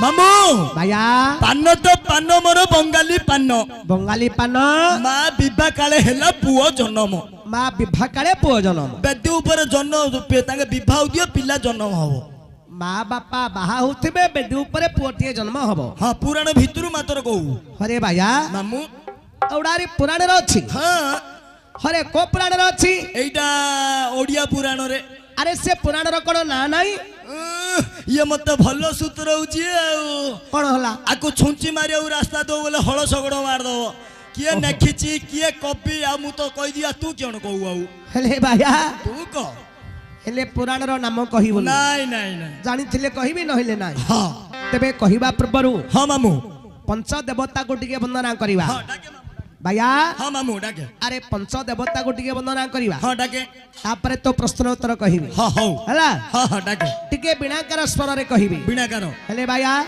मामू भाया पान तो पान मोर बंगाली पान बंगाली पान माँ बिबा काले हेला पुओ जन्म माँ विवाह काले पुओ जन्म बेदी ऊपर जन्म तांगे विवाह दियो पिला जन्म हबो माँ बापा बाहा होथिबे बेदी ऊपर पुओटिए जन्म हबो हाँ पुराण भितरु मातर कहू हरे भाया मामू औडारी पुराण रे अछि हाँ हरे को पुराण रे अछि एइटा ओडिया पुराण रे अरे से पुराण रो कोन ना नाही ये मत भल सूत्र होची कोन होला आको छुंची मारिया रास्ता दो बोले हळ सगड़ मार दो किए नेखिची किए कॉपी आ मु तो कहि दिया तू केन कहू आउ हेले भाया तू कह हेले पुराण रो नाम कहि बोल नाही नाही नाही जानि थिले कहिबी नहिले नाही हां तबे कहिबा पूर्वरु हां मामू पंच देवता को टिके वंदना करिवा हां डाके भाया हां मामू डाके अरे पंच देवता को टिके वंदना करिवा हां डाके तापरे तो प्रश्न उत्तर कहिबी हां हो हला हां हां डाके टिके बिनाकर स्वर रे कहिबी बिना करो हेले भाया